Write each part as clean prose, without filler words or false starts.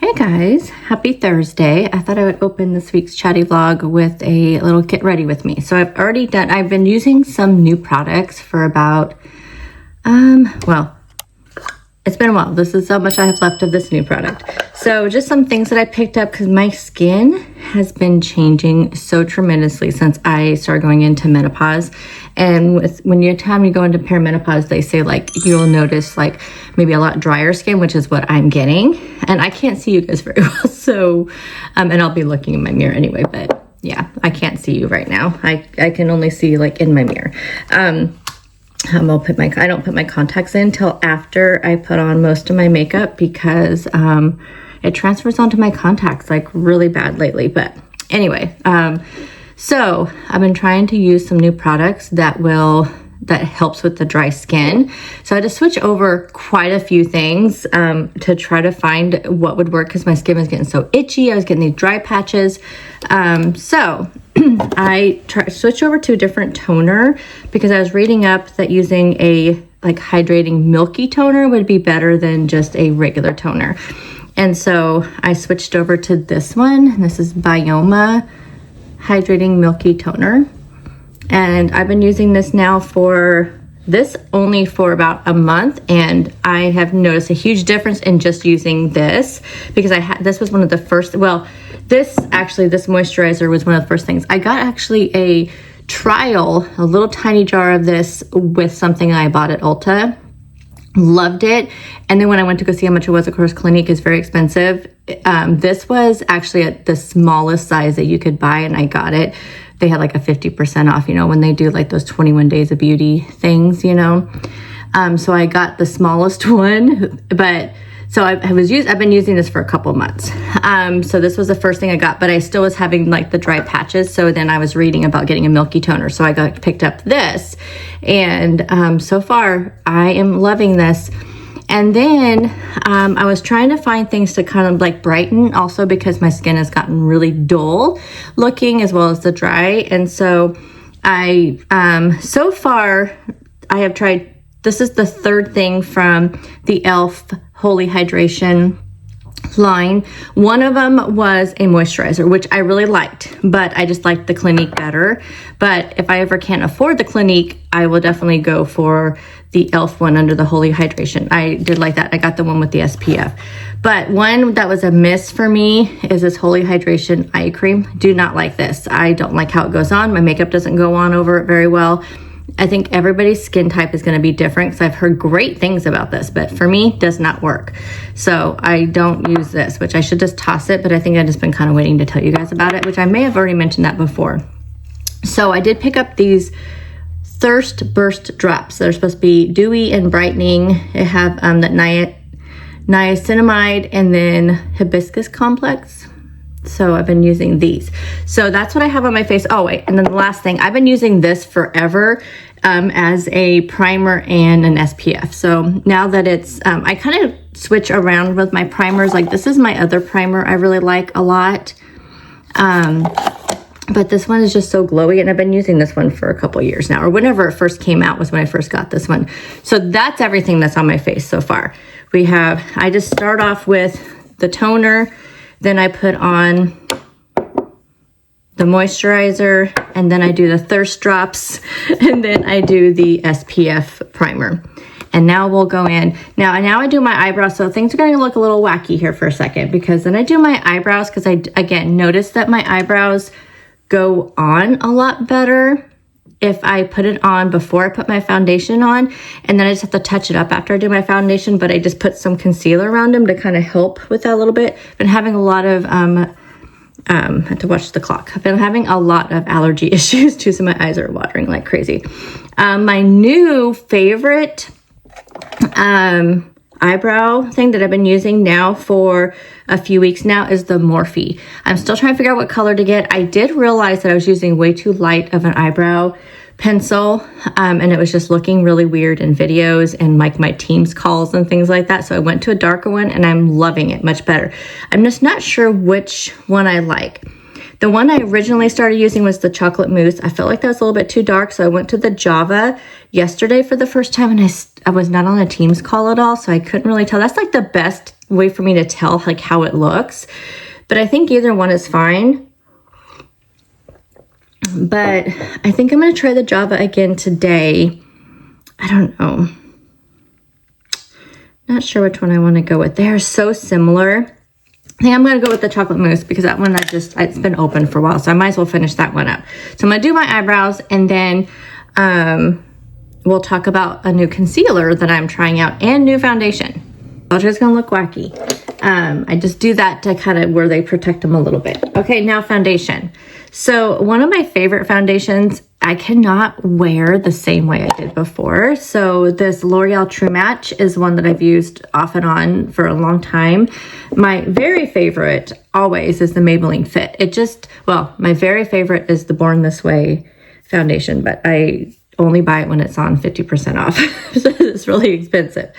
Hey guys, happy Thursday. I thought I would open this week's chatty vlog with a little get ready with me. So I've been using some new products for about, well, it's been a while. This is how much I have left of this new product. So just some things that I picked up because my skin has been changing so tremendously since I started going into menopause. And when you go into perimenopause, they say like you'll notice like maybe a lot drier skin, which is what I'm getting. And I can't see you guys very well. So, and I'll be looking in my mirror anyway, but yeah, I can't see you right now. I can only see like in my mirror. I don't put my contacts in till after I put on most of my makeup because it transfers onto my contacts like really bad lately. But anyway, so I've been trying to use some new products that helps with the dry skin. So I had to switch over quite a few things to try to find what would work because my skin was getting so itchy. I was getting these dry patches. So I switched over to a different toner because I was reading up that using a like hydrating milky toner would be better than just a regular toner. And so I switched over to this one. This is Bioma Hydrating Milky Toner. And I've been using this now only for about a month, and I have noticed a huge difference in just using this because this was one of the first, this moisturizer was one of the first things. I got actually a trial, a little tiny jar of this with something I bought at Ulta. Loved it. And then when I went to go see how much it was, of course, Clinique is very expensive. This was actually at the smallest size that you could buy, and I got it. They had like a 50% off, when they do like those 21 days of beauty things, So I got the smallest one, but so I've been using this for a couple months. So this was the first thing I got, but I still was having like the dry patches. So then I was reading about getting a milky toner. So I picked up this, and so far I am loving this. And then I was trying to find things to kind of like brighten also because my skin has gotten really dull looking as well as the dry. And so so far I have tried, this is the third thing from the e.l.f. Holy Hydration line. One of them was a moisturizer, which I really liked, but I just liked the Clinique better. But if I ever can't afford the Clinique, I will definitely go for the e.l.f. one under the Holy Hydration. I did like that. I got the one with the SPF. But one that was a miss for me is this Holy Hydration eye cream. Do not like this. I don't like how it goes on. My makeup doesn't go on over it very well. I think everybody's skin type is going to be different because I've heard great things about this, but for me, does not work. So I don't use this, which I should just toss it, but I think I've just been kind of waiting to tell you guys about it, which I may have already mentioned that before. So I did pick up these Thirst Burst drops. They're supposed to be dewy and brightening. They have that niacinamide and then hibiscus complex. So I've been using these. So that's what I have on my face. Oh wait, and then the last thing, I've been using this forever as a primer and an SPF. So now that it's, I kind of switch around with my primers. Like this is my other primer I really like a lot. But this one is just so glowy, and I've been using this one for a couple years now, or whenever it first came out was when I first got this one. So that's everything that's on my face so far. I just start off with the toner, then I put on the moisturizer, and then I do the Thirst drops, and then I do the SPF primer. And now we'll go in. Now I do my eyebrows, so things are going to look a little wacky here for a second, because then I do my eyebrows, because I, again, noticed that my eyebrows go on a lot better if I put it on before I put my foundation on, and then I just have to touch it up after I do my foundation, but I just put some concealer around them to kind of help with that a little bit. I've been having a lot of, I have to watch the clock. I've been having a lot of allergy issues too, so my eyes are watering like crazy. My new favorite eyebrow thing that I've been using now for a few weeks now is the Morphe. I'm still trying to figure out what color to get. I did realize that I was using way too light of an eyebrow pencil, and it was just looking really weird in videos and like my Teams calls and things like that. So I went to a darker one, and I'm loving it much better. I'm just not sure which one I like. The one I originally started using was the chocolate mousse. I felt like that was a little bit too dark, so I went to the Java yesterday for the first time, and I was not on a Teams call at all, so I couldn't really tell. That's like the best way for me to tell like how it looks. But I think either one is fine. But I think I'm going to try the Java again today. I don't know. Not sure which one I want to go with. They are so similar. I think I'm going to go with the chocolate mousse because that one it's been open for a while. So I might as well finish that one up. So I'm going to do my eyebrows and then we'll talk about a new concealer that I'm trying out and new foundation. It's just going to look wacky. I just do that to kind of where they protect them a little bit. Okay, now foundation. So one of my favorite foundations, I cannot wear the same way I did before. So this L'Oreal True Match is one that I've used off and on for a long time. My very favorite always is the Maybelline Fit. My very favorite is the Born This Way foundation, but I only buy it when it's on 50% off. So it's really expensive.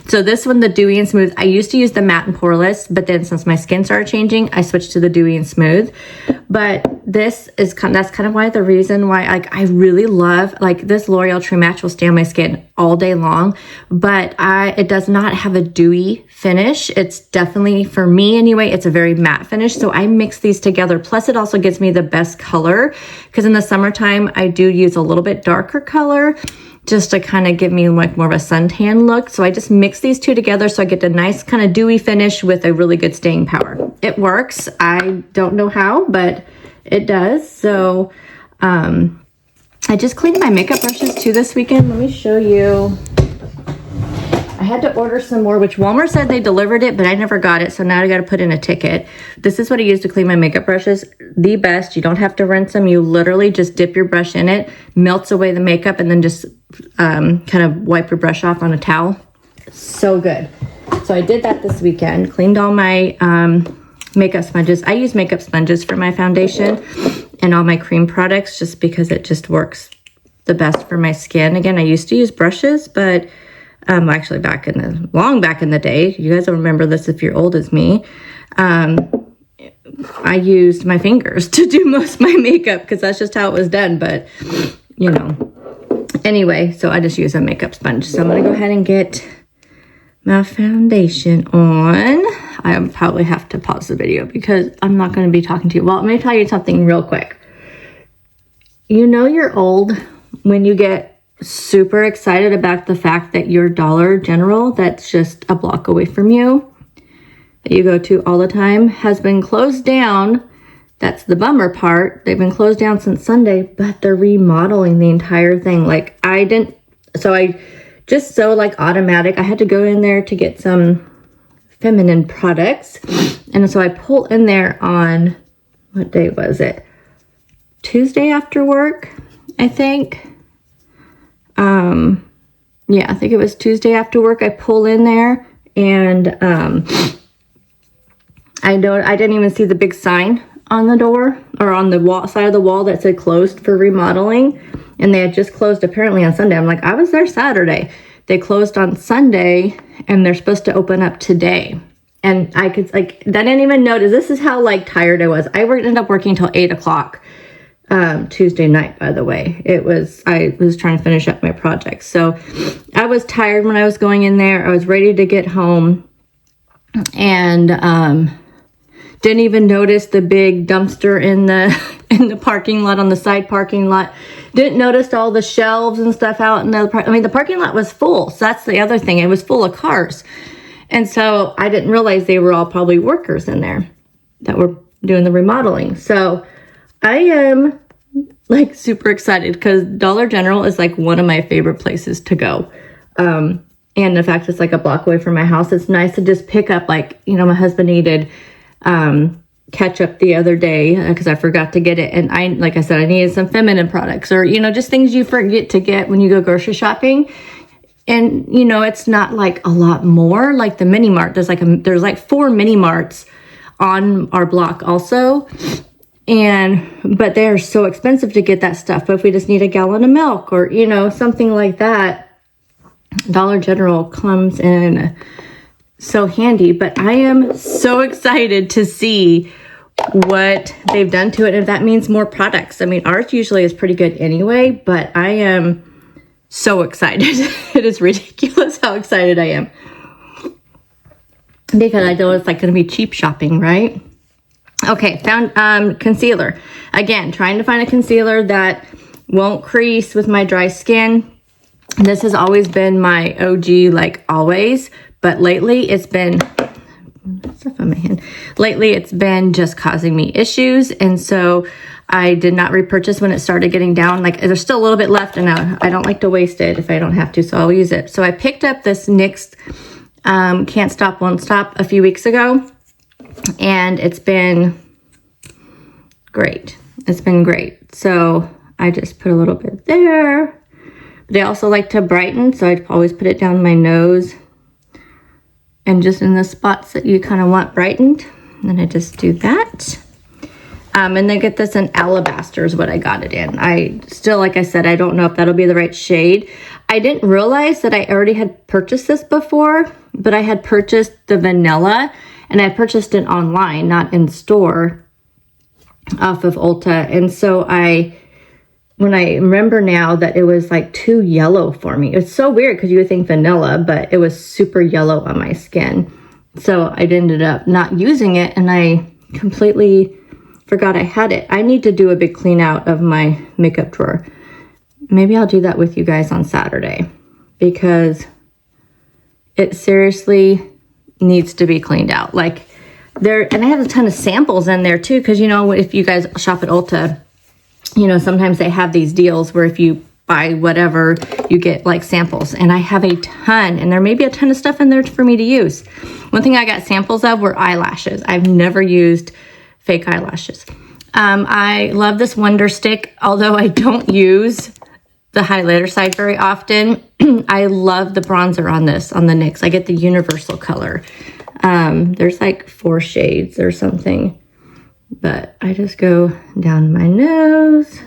So this one, the Dewy and Smooth, I used to use the matte and poreless, but then since my skin started changing, I switched to the Dewy and Smooth. But this is that's kind of why the reason why I really love this L'Oreal True Match will stay on my skin all day long, but it does not have a dewy finish. It's definitely, for me anyway, it's a very matte finish. So I mix these together. Plus it also gives me the best color because in the summertime, I do use a little bit darker color just to kind of give me like more of a suntan look. So I just mix these two together so I get a nice kind of dewy finish with a really good staying power. It works. I don't know how, but it does. So I just cleaned my makeup brushes too this weekend. Let me show you. I had to order some more, which Walmart said they delivered it, but I never got it. So now I got to put in a ticket. This is what I use to clean my makeup brushes. The best. You don't have to rinse them. You literally just dip your brush in it, melts away the makeup, and then just kind of wipe your brush off on a towel. So good. So I did that this weekend. Cleaned all my makeup sponges. I use makeup sponges for my foundation and all my cream products just because it just works the best for my skin. Again, I used to use brushes, but actually long back in the day, you guys will remember this if you're old as me, I used my fingers to do most of my makeup because that's just how it was done. But, anyway, so I just use a makeup sponge. So I'm going to go ahead and get my foundation on. I probably have to pause the video because I'm not going to be talking to you. Well, let me tell you something real quick. You know you're old when you get super excited about the fact that your Dollar General that's just a block away from you, that you go to all the time, has been closed down. That's the bummer part. They've been closed down since Sunday, but they're remodeling the entire thing. Automatic. I had to go in there to get some feminine products. And so I pull in there on, what day was it? Tuesday after work, I think. I think it was Tuesday after work. I pull in there and I didn't even see the big sign on the door or on the side of the wall that said closed for remodeling. And they had just closed apparently on Sunday. I'm like, I was there Saturday. They closed on Sunday and they're supposed to open up today. And I didn't even notice. This is how tired I was. I ended up working till 8:00. Tuesday night, by the way. I was trying to finish up my project. So I was tired when I was going in there. I was ready to get home and didn't even notice the big dumpster in the parking lot, on the side parking lot. Didn't notice all the shelves and stuff out in the parking lot was full. So that's the other thing. It was full of cars. And so I didn't realize they were all probably workers in there that were doing the remodeling. So I am super excited because Dollar General is one of my favorite places to go. And the fact it's a block away from my house, it's nice to just pick up my husband needed ketchup the other day because I forgot to get it. And I needed some feminine products or, just things you forget to get when you go grocery shopping. And, it's not a lot more like the mini mart. There's 4 mini marts on our block also. But they're so expensive to get that stuff. But if we just need a gallon of milk or, something like that, Dollar General comes in so handy. But I am so excited to see what they've done to it. And if that means more products. Ours usually is pretty good anyway, but I am so excited. It is ridiculous how excited I am. because I know it's like going to be cheap shopping, right? Okay, found concealer. Again, trying to find a concealer that won't crease with my dry skin. This has always been my OG, like always, but lately it's been stuff on my hand. Lately it's been just causing me issues, and so I did not repurchase when it started getting down. Like, there's still a little bit left, and I don't like to waste it if I don't have to, so I'll use it. So I picked up this NYX Can't Stop, Won't Stop a few weeks ago, and it's been great. It's been great. So I just put a little bit there. But I also like to brighten, so I'd always put it down my nose and just in the spots that you kind of want brightened. And then I just do that. And then get this in Alabaster is what I got it in. I still, like I said, I don't know if that'll be the right shade. I didn't realize that I already had purchased this before, but I had purchased the vanilla, and I purchased it online, not in store, off of Ulta. And so when I remember now that it was like too yellow for me. It's so weird because you would think vanilla, but it was super yellow on my skin. So I ended up not using it, and I completely forgot I had it. I need to do a big clean out of my makeup drawer. Maybe I'll do that with you guys on Saturday, because it seriously needs to be cleaned out. Like, and I have a ton of samples in there too, because, you know, if you guys shop at Ulta, you know, sometimes they have these deals where if you buy whatever, you get like samples, and I have a ton, and there may be a ton of stuff in there for me to use. One thing I got samples of were eyelashes. I've never used fake eyelashes. I love this Wonder Stick, although I don't use the highlighter side very often. I love the bronzer on this, on the NYX. I get the universal color. There's like 4 shades or something, but I just go down my nose.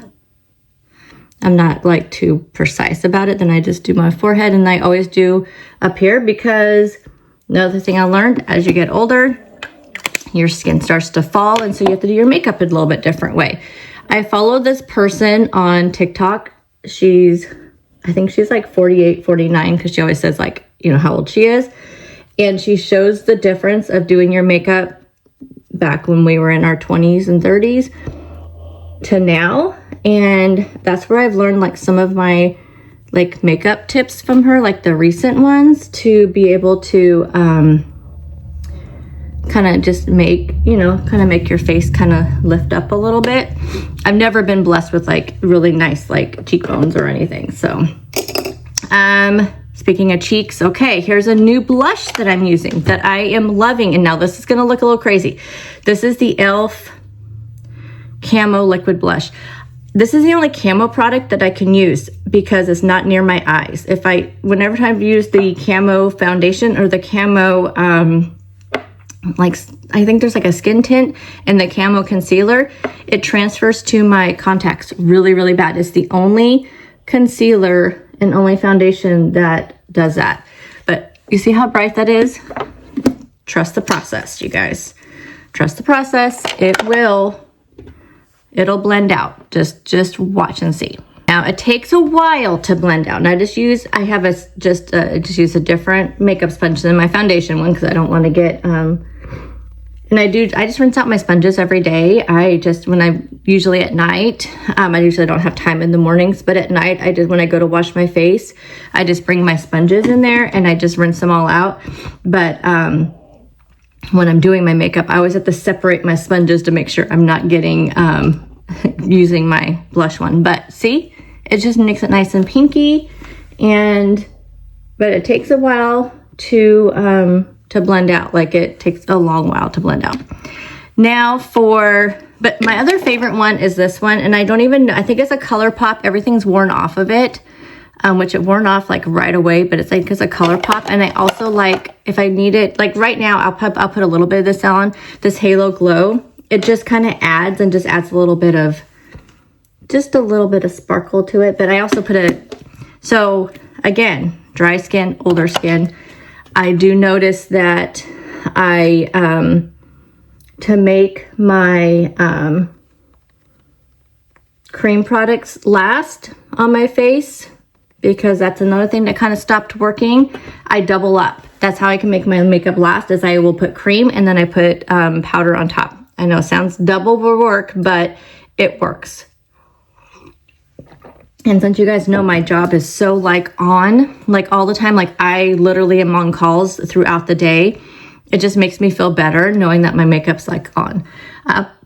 I'm not like too precise about it. Then I just do my forehead, and I always do up here, because another thing I learned, as you get older, your skin starts to fall, and so you have to do your makeup a little bit different way. I follow this person on TikTok. I think she's like 48, 49, because she always says, like, you know, how old she is. And she shows the difference of doing your makeup back when we were in our 20s and 30s to now. And that's where I've learned like some of my like makeup tips from her, like the recent ones, to be able to kind of just make, you know, kind of make your face kind of lift up a little bit. I've never been blessed with like really nice like cheekbones or anything. So speaking of cheeks, okay, here's a new blush that I'm using that I am loving. And now this is gonna look a little crazy. This is the e.l.f. Camo Liquid Blush. This is the only camo product that I can use because it's not near my eyes. Whenever I've used the camo foundation or the camo, like, I think there's like a skin tint and the camo concealer, it transfers to my contacts really, really bad. It's the only concealer and only foundation that does that. But you see how bright that is? Trust the process, you guys. Trust the process. It'll blend out. Just watch and see. Now it takes a while to blend out. And I just use a different makeup sponge than my foundation one, because I don't want to get and I just rinse out my sponges every day. Usually at night, I usually don't have time in the mornings, but at night when I go to wash my face, I just bring my sponges in there and I just rinse them all out. But when I'm doing my makeup, I always have to separate my sponges to make sure I'm not getting using my blush one. But see, it just makes it nice and pinky, but it takes a while to blend out. Like, it takes a long while to blend out. But my other favorite one is this one, and I think it's a ColourPop. Everything's worn off of it, which it worn off like right away, but it's like it's a ColourPop. And I also like, if I need it, like right now, I'll put a little bit of this on, this Halo Glow. It just kind of adds a little bit of sparkle to it. But I also so again, dry skin, older skin, I do notice that to make my cream products last on my face, because that's another thing that kind of stopped working, I double up. that's how I can make my makeup last, is I will put cream and then I put powder on top. I know it sounds double the work, but it works. And since you guys know my job is so like on, like all the time, like I literally am on calls throughout the day. It just makes me feel better knowing that my makeup's like on.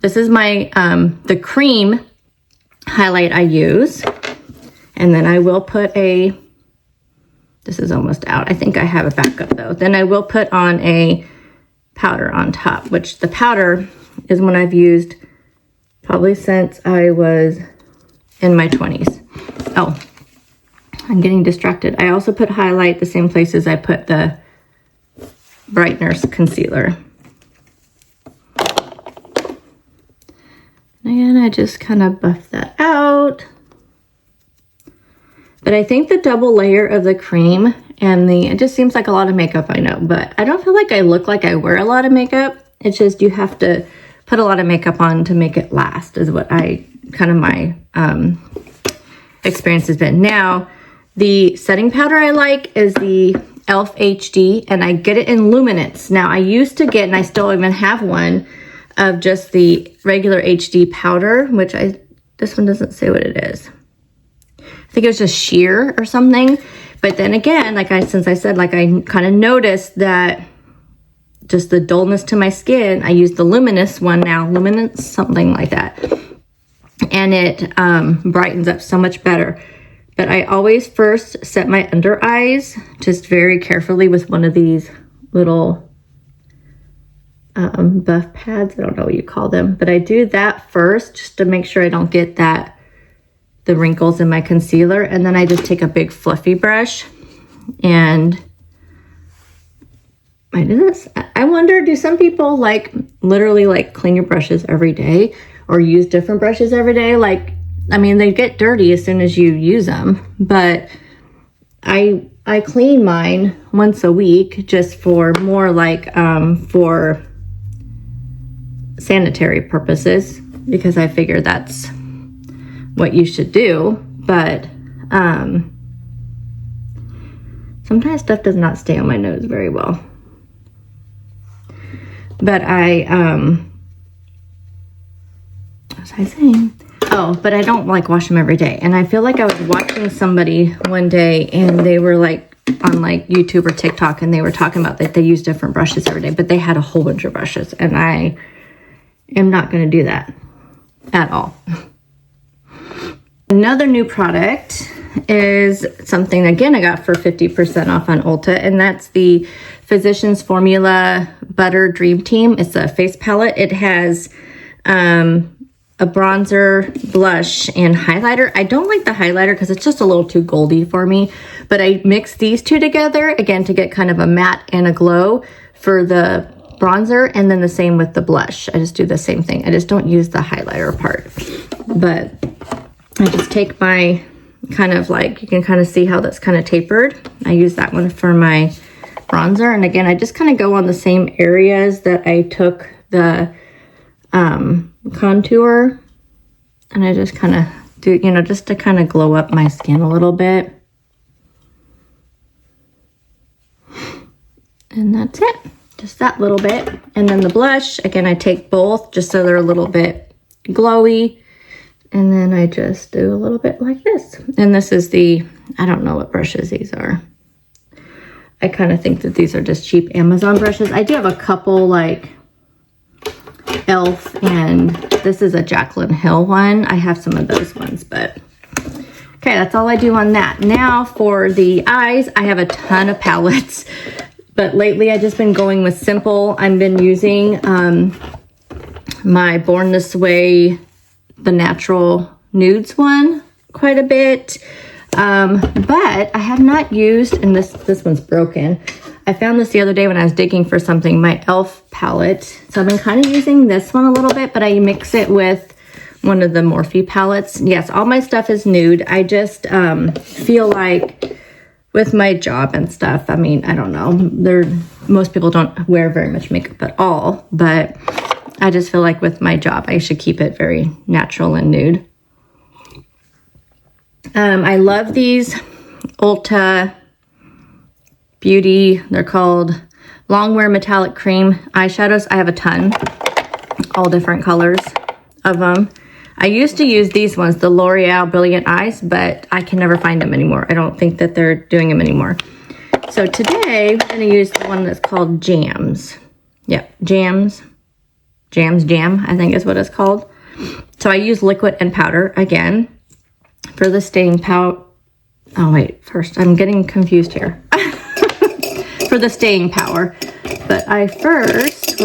This is my, the cream highlight I use. And then I will put this is almost out. I think I have a backup though. Then I will put on a powder on top, which the powder is one I've used probably since I was in my 20s. Oh, I'm getting distracted. I also put highlight the same places I put the brightener's concealer. And I just kind of buff that out. But I think the double layer of the cream and it just seems like a lot of makeup, I know, but I don't feel like I look like I wear a lot of makeup. It's just you have to put a lot of makeup on to make it last, is what my experience has been. Now, the setting powder I like is the e.l.f. HD, and I get it in luminance. Now, I used to get, and I still even have one, of just the regular HD powder, which this one doesn't say what it is. I think it was just sheer or something. But then again, since I said, I kind of noticed that just the dullness to my skin, I use the luminous one now, luminance, something like that. And it brightens up so much better. But I always first set my under eyes just very carefully with one of these little buff pads. I don't know what you call them, but I do that first just to make sure I don't get the wrinkles in my concealer. And then I just take a big fluffy brush and I do this. I wonder, do some people literally clean your brushes every day or use different brushes every day? They get dirty as soon as you use them, but I clean mine once a week just for more for sanitary purposes, because I figure that's what you should do. But sometimes stuff does not stay on my nose very well. But what was I saying? Oh, but I don't wash them every day. And I feel like I was watching somebody one day and they were on YouTube or TikTok, and they were talking about that they use different brushes every day, but they had a whole bunch of brushes, and I am not going to do that at all. Another new product is something, again, I got for 50% off on Ulta, and that's the Physicians Formula Butter Dream Team. It's a face palette. It has a bronzer, blush, and highlighter. I don't like the highlighter because it's just a little too goldy for me, but I mix these two together, again, to get kind of a matte and a glow for the bronzer, and then the same with the blush. I just do the same thing. I just don't use the highlighter part, but I just take my you can kind of see how that's kind of tapered. I use that one for my bronzer, and again, I just kind of go on the same areas that I took the contour, and I just kind of do, just to kind of glow up my skin a little bit. And that's it, just that little bit. And then the blush, again, I take both just so they're a little bit glowy, and then I just do a little bit like this. And this is I don't know what brushes these are. I kind of think that these are just cheap Amazon brushes. I do have a couple e.l.f. and this is a Jaclyn Hill one. I have some of those ones, but okay, that's all I do on that. Now for the eyes, I have a ton of palettes, but lately I've just been going with simple. I've been using my Born This Way, the natural nudes one quite a bit, but I have not used, and this one's broken. I found this the other day when I was digging for something, my e.l.f. palette. So I've been kind of using this one a little bit, but I mix it with one of the Morphe palettes. Yes, all my stuff is nude. I just feel like with my job and stuff, I don't know, most people don't wear very much makeup at all, but I just feel like with my job, I should keep it very natural and nude. I love these Ulta Beauty. They're called Longwear Metallic Cream eyeshadows. I have a ton, all different colors of them. I used to use these ones, the L'Oreal Brilliant Eyes, but I can never find them anymore. I don't think that they're doing them anymore. So today, I'm going to use the one that's called Jams. Yep, Jams, I think is what it's called. So I use liquid and powder again for the staying power. Oh wait, first, I'm getting confused here. For the staying power. But I first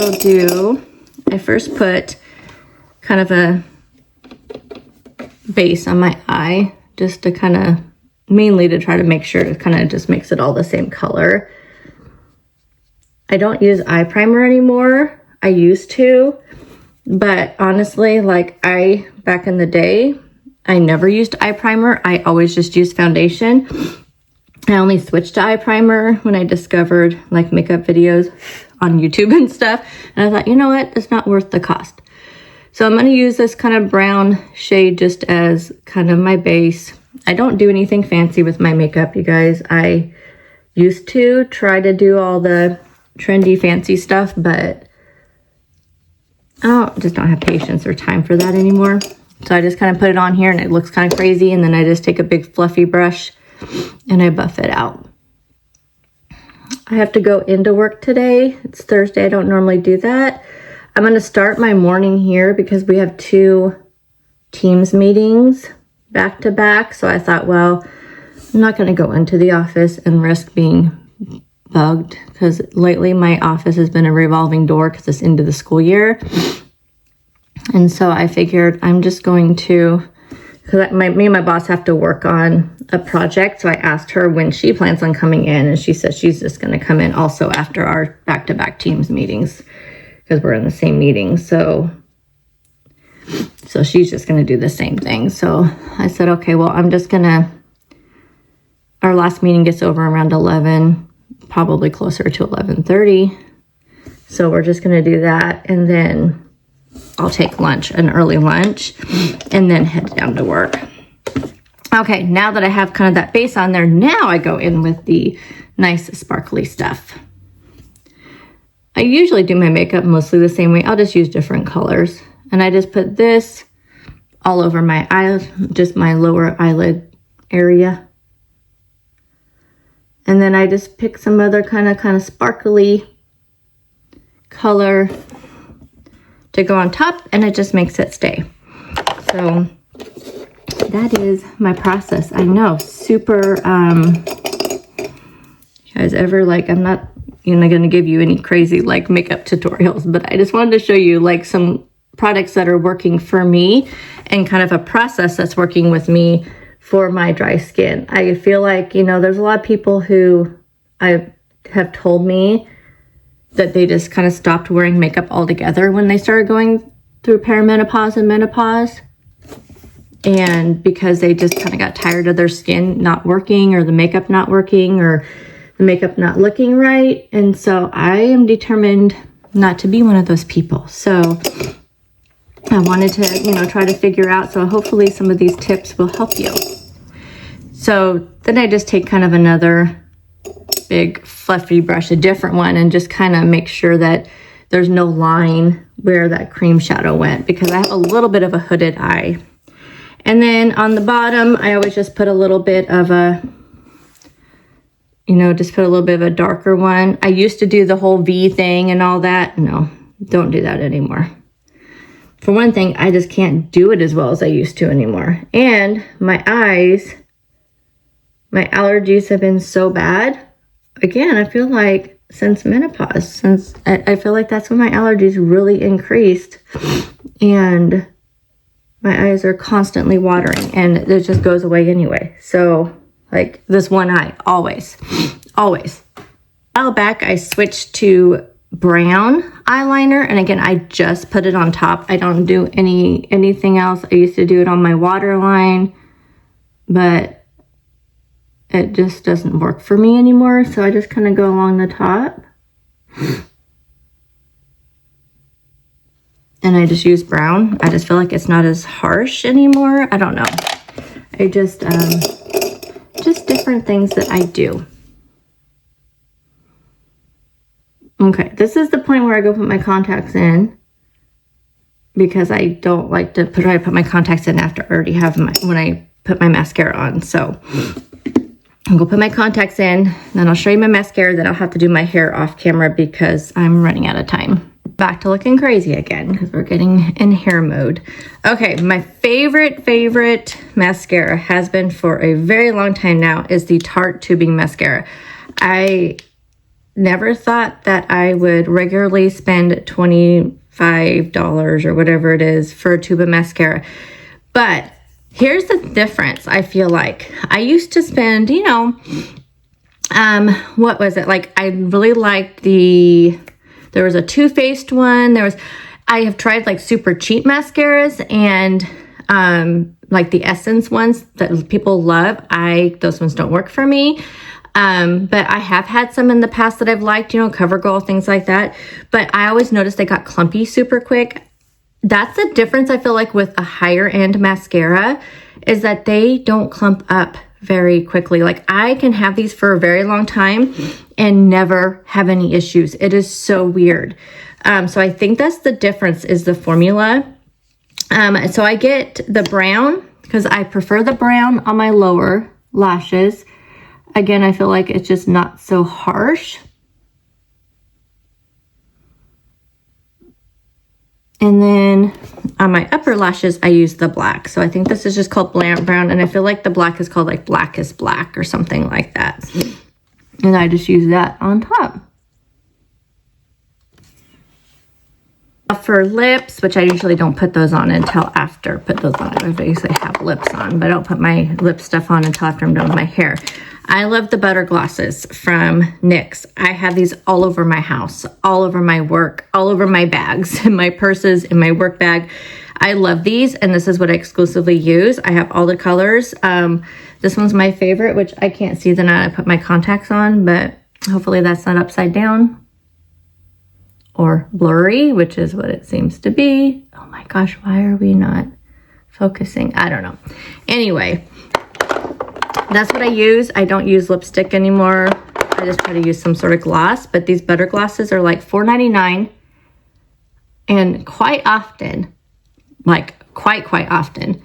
put kind of a base on my eye, just to kind of, mainly to try to make sure it kind of just makes it all the same color. I don't use eye primer anymore. I used to, but honestly, like back in the day, I never used eye primer. I always just used foundation. I only switched to eye primer when I discovered like makeup videos on YouTube and stuff. And I thought, you know what? It's not worth the cost. So I'm going to use this kind of brown shade just as kind of my base. I don't do anything fancy with my makeup, you guys. I used to try to do all the trendy fancy stuff, but I just don't have patience or time for that anymore. So I just kind of put it on here and it looks kind of crazy. And then I just take a big fluffy brush and I buff it out. I have to go into work today. It's Thursday. I don't normally do that. I'm going to start my morning here because we have 2 Teams meetings back to back. So I thought, well, I'm not going to go into the office and risk being bugged because lately my office has been a revolving door because it's into the school year. And so I figured I'm just going to, because me and my boss have to work on a project. So I asked her when she plans on coming in, and she said she's just going to come in also after our back-to-back Teams meetings because we're in the same meeting. So she's just going to do the same thing. So I said, okay, well, I'm just going to, our last meeting gets over around 11, probably closer to 11:30. So we're just going to do that. And then I'll take lunch, an early lunch, and then head down to work. Okay, now that I have kind of that base on there, now I go in with the nice sparkly stuff. I usually do my makeup mostly the same way. I'll just use different colors. And I just put this all over my eyes, just my lower eyelid area. And then I just pick some other kind of sparkly color to go on top, and it just makes it stay. So that is my process. I know, super, you guys ever like, I'm not, going to give you any crazy like makeup tutorials, but I just wanted to show you like some products that are working for me and kind of a process that's working with me for my dry skin. I feel like, there's a lot of people who I have told me that they just kind of stopped wearing makeup altogether when they started going through perimenopause and menopause. And because they just kind of got tired of their skin not working, or the makeup not working, or the makeup not looking right. And so I am determined not to be one of those people. So I wanted to, try to figure out. So hopefully some of these tips will help you. So then I just take kind of another big fluffy brush, a different one, and just kind of make sure that there's no line where that cream shadow went, because I have a little bit of a hooded eye. And then on the bottom, I always just put a little bit of a, just put a little bit of a darker one. I used to do the whole V thing and all that. No, don't do that anymore. For one thing, I just can't do it as well as I used to anymore. And my eyes, my allergies have been so bad. Again, I feel like since menopause, I feel like that's when my allergies really increased, and my eyes are constantly watering, and it just goes away anyway. So like this one eye, always. A while back, I switched to brown eyeliner, and again, I just put it on top. I don't do anything else. I used to do it on my waterline, but it just doesn't work for me anymore. So I just kind of go along the top. And I just use brown. I just feel like it's not as harsh anymore. I don't know. I just different things that I do. Okay, this is the point where I go put my contacts in, because I don't like to try to put my contacts in after I already have when I put my mascara on. So I'll go put my contacts in, then I'll show you my mascara, then I'll have to do my hair off camera because I'm running out of time. Back to looking crazy again because we're getting in hair mode. Okay, my favorite mascara has been for a very long time now is the Tarte Tubing Mascara. I never thought that I would regularly spend $25 or whatever it is for a tube of mascara. But here's the difference. I feel like I used to spend, you know, what was it? Like, I really liked there was a Too Faced one. I have tried like super cheap mascaras and like the Essence ones that people love. Those ones don't work for me. But I have had some in the past that I've liked, you know, CoverGirl, things like that. But I always noticed they got clumpy super quick. That's the difference I feel like with a higher end mascara, is that they don't clump up very quickly. Like, I can have these for a very long time and never have any issues. It is so weird. So I think that's the difference, is the formula. So I get the brown because I prefer the brown on my lower lashes. Again, I feel like it's just not so harsh. And then on my upper lashes, I use the black. So I think this is just called brown. And I feel like the black is called like Blackest Black or something like that. And I just use that on top. For lips, which I usually don't put those on until after. Put those on. I usually have lips on, but I don't put my lip stuff on until after I'm done with my hair. I love the butter glosses from NYX. I have these all over my house, all over my work, all over my bags, in my purses, in my work bag. I love these, and this is what I exclusively use. I have all the colors. This one's my favorite, which I can't see the night I put my contacts on, but hopefully that's not upside down or blurry, which is what it seems to be. Oh my gosh, why are we not focusing? I don't know. Anyway, that's what I use. I don't use lipstick anymore. I just try to use some sort of gloss, but these butter glosses are like $4.99, and quite often, like quite often,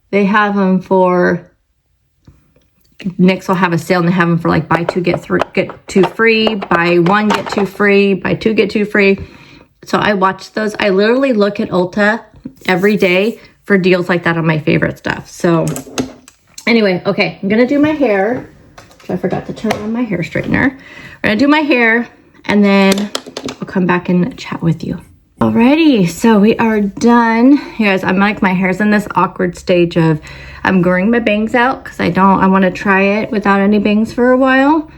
they have them for, NYX will have a sale and they have them for like buy two, get two free, buy one, get two free, buy two, get two free. So I watch those. I literally look at Ulta every day for deals like that on my favorite stuff. So anyway, okay, I'm gonna do my hair. So I forgot to turn on my hair straightener. We're gonna do my hair and then I'll come back and chat with you. Alrighty, so we are done. You guys, I'm like, my hair's in this awkward stage of, I'm growing my bangs out because I want to try it without any bangs for a while.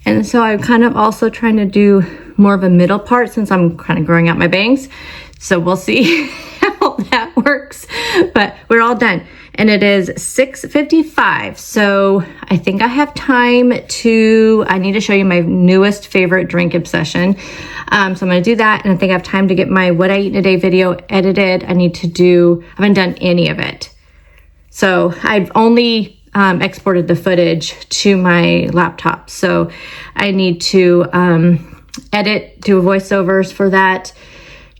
And so I'm kind of also trying to do more of a middle part since I'm kind of growing out my bangs. So we'll see how that works, but we're all done. And it is 6:55. So I think I have time I need to show you my newest favorite drink obsession. So I'm going to do that. And I think I have time to get my what I eat in a day video edited. I haven't done any of it. So I've only exported the footage to my laptop. So I need to edit, do voiceovers for that,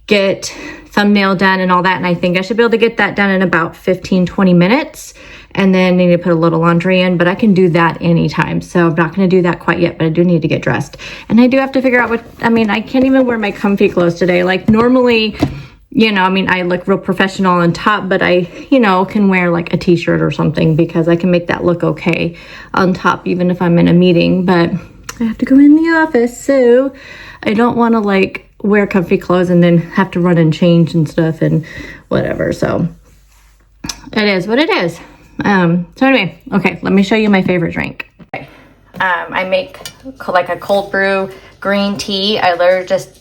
get thumbnail done and all that. And I think I should be able to get that done in about 15-20 minutes. And then I need to put a little laundry in, but I can do that anytime. So I'm not going to do that quite yet, but I do need to get dressed. And I do have to figure out I can't even wear my comfy clothes today. Like normally, I look real professional on top, but I, can wear like a t-shirt or something because I can make that look okay on top, even if I'm in a meeting. But I have to go in the office, so I don't want to wear comfy clothes and then have to run and change and stuff and whatever. So it is what it is. So anyway, okay, let me show you my favorite drink. Okay. I make like a cold brew green tea. I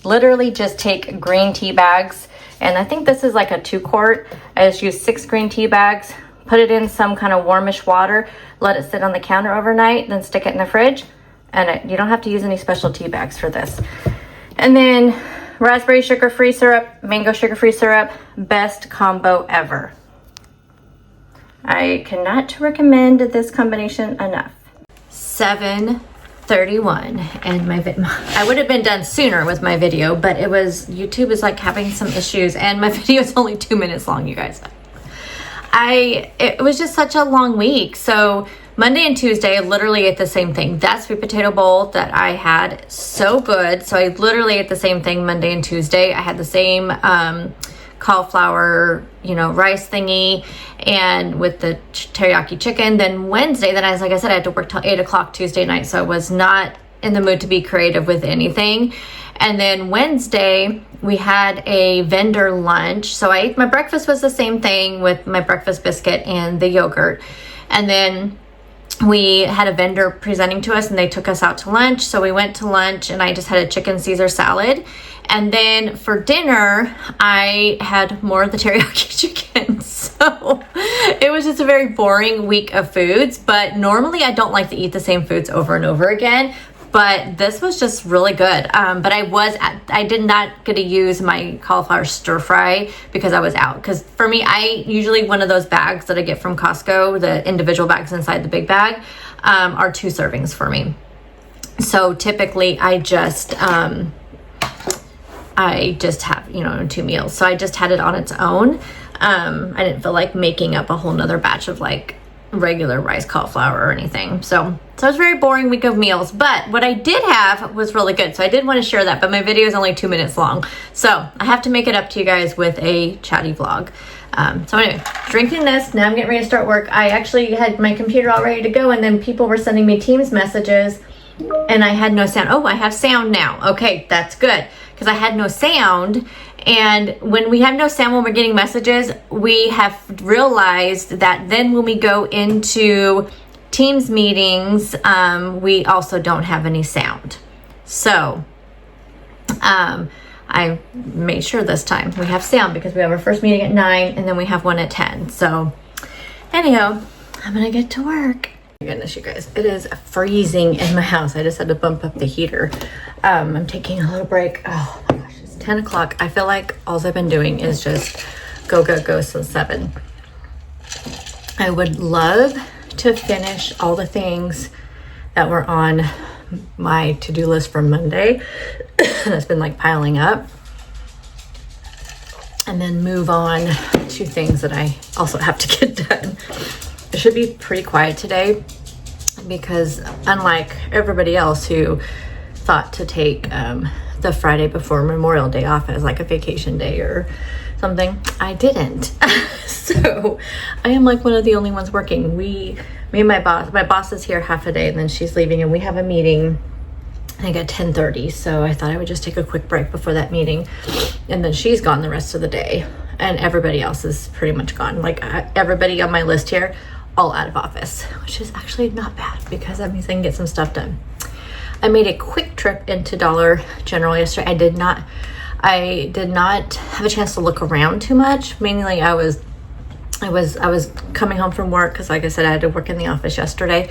literally just take green tea bags, and I think this is like a 2-quart. I just use 6 green tea bags, put it in some kind of warmish water, let it sit on the counter overnight, then stick it in the fridge. And you don't have to use any special tea bags for this. And then raspberry sugar-free syrup, mango sugar-free syrup, best combo ever. I cannot recommend this combination enough. 7 31 and I would have been done sooner with my video, but YouTube is like having some issues and my video is only 2 minutes long, you guys. It was just such a long week. So Monday and Tuesday, I literally ate the same thing. That sweet potato bowl that I had, so good. So I literally ate the same thing Monday and Tuesday. I had the same cauliflower, rice thingy, and with the teriyaki chicken. Then Wednesday, like I said, I had to work till 8 o'clock Tuesday night, so I was not in the mood to be creative with anything. And then Wednesday, we had a vendor lunch. So my breakfast was the same thing with my breakfast biscuit and the yogurt. And then we had a vendor presenting to us and they took us out to lunch. So we went to lunch and I just had a chicken Caesar salad. And then for dinner, I had more of the teriyaki chicken. So it was just a very boring week of foods. But normally I don't like to eat the same foods over and over again. But this was just really good. But I did not get to use my cauliflower stir fry because I was out. Because for me, I usually, one of those bags that I get from Costco, the individual bags inside the big bag, are 2 servings for me. So typically I just have, 2 meals. So I just had it on its own. I didn't feel like making up a whole nother batch of like regular rice cauliflower or anything. So it was a very boring week of meals, but what I did have was really good. So I did want to share that, but my video is only 2 minutes long. So I have to make it up to you guys with a chatty vlog. So anyway, drinking this, now I'm getting ready to start work. I actually had my computer all ready to go and then people were sending me Teams messages and I had no sound. Oh, I have sound now. Okay, that's good because I had no sound. And when we have no sound when we're getting messages, we have realized that then when we go into Teams meetings, we also don't have any sound. So I made sure this time we have sound because we have our first meeting at 9 and then we have one at 10. So anyhow, I'm gonna get to work. Oh my goodness, you guys, it is freezing in my house. I just had to bump up the heater. I'm taking a little break. Oh my gosh, it's 10 o'clock. I feel like all I've been doing is just go since 7. I would love to finish all the things that were on my to-do list for Monday that's been like piling up, and then move on to things that I also have to get done. It should be pretty quiet today because unlike everybody else who thought to take the Friday before Memorial Day off as like a vacation day or something, I didn't. So I am like one of the only ones working. Me and my boss is here half a day and then she's leaving and we have a meeting I think at 10:30. So I thought I would just take a quick break before that meeting and then she's gone the rest of the day and everybody else is pretty much gone. Like everybody on my list here, all out of office, which is actually not bad because that means I can get some stuff done. I made a quick trip into Dollar General yesterday. I did not have a chance to look around too much. Mainly I was coming home from work because like I said, I had to work in the office yesterday.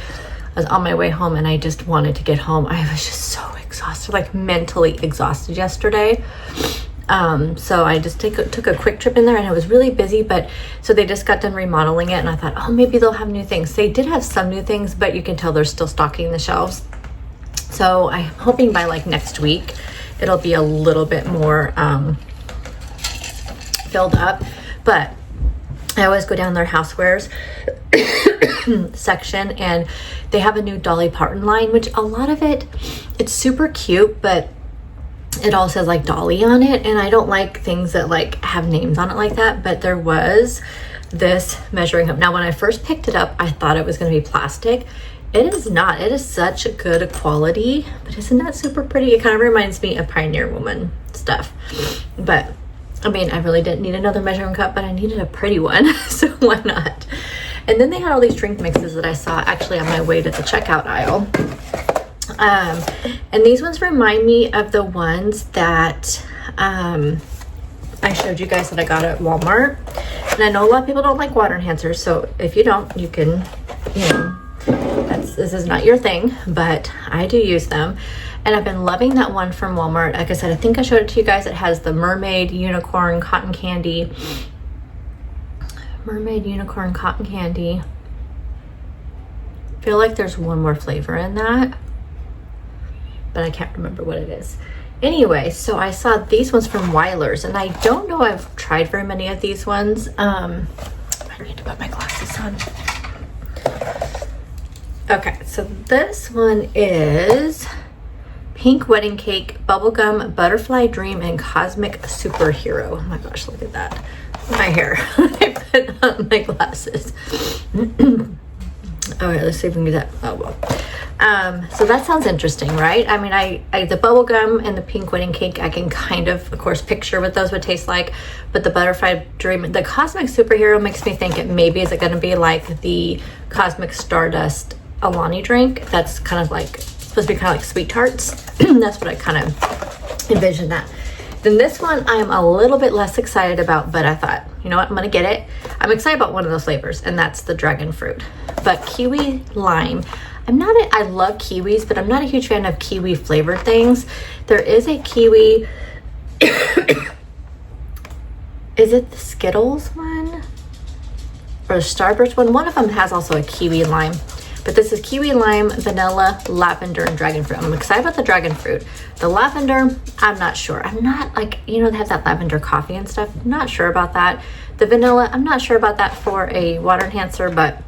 I was on my way home and I just wanted to get home. I was just so exhausted, like mentally exhausted yesterday. So I just took a quick trip in there and it was really busy, but so they just got done remodeling it and I thought, oh, maybe they'll have new things. They did have some new things, but you can tell they're still stocking the shelves. So I'm hoping by like next week, it'll be a little bit more filled up, but I always go down their housewares section and they have a new Dolly Parton line, which a lot of it's super cute, but it all says like Dolly on it. And I don't like things that like have names on it like that, but there was this measuring cup. Now, when I first picked it up, I thought it was going to be plastic. It is not. It is such a good quality, but isn't that super pretty? It kind of reminds me of Pioneer Woman stuff, but I mean, I really didn't need another measuring cup, but I needed a pretty one, so why not? And then they had all these drink mixes that I saw actually on my way to the checkout aisle. And these ones remind me of the ones that I showed you guys that I got at Walmart. And I know a lot of people don't like water enhancers, so if you don't, you can, this is not your thing, but I do use them. And I've been loving that one from Walmart. Like I said, I think I showed it to you guys. It has the mermaid unicorn cotton candy. Mermaid unicorn cotton candy. I feel like there's one more flavor in that. but I can't remember what it is. Anyway, so I saw these ones from Weiler's, and I don't know I've tried very many of these ones. I need to put my glasses on. Okay, so this one is Pink Wedding Cake, Bubblegum, Butterfly Dream, and Cosmic Superhero. Oh my gosh, look at that. My hair. I put on my glasses. Alright, let's see if we can do that. Oh well. So that sounds interesting, right? I mean, I the bubblegum and the pink wedding cake, I can kind of course, picture what those would taste like. But the butterfly dream, the cosmic superhero makes me think it maybe, is it going to be like the cosmic stardust Alani drink? That's kind of like, supposed to be kind of like sweet tarts. That's what I kind of envision that. Then this one I am a little bit less excited about, but I thought, you know what, I'm gonna get it. I'm excited about one of those flavors, and that's the dragon fruit. But kiwi lime, I love kiwis, but I'm not a huge fan of kiwi flavored things. There is a kiwi, is it the Skittles one? Or the Starburst one? One of them has also a kiwi lime. But this is kiwi lime, vanilla, lavender, and dragon fruit. I'm excited about the dragon fruit. The lavender, I'm not sure. I'm not like, you know, they have that lavender coffee and stuff. I'm not sure about that. The vanilla, I'm not sure about that for a water enhancer, but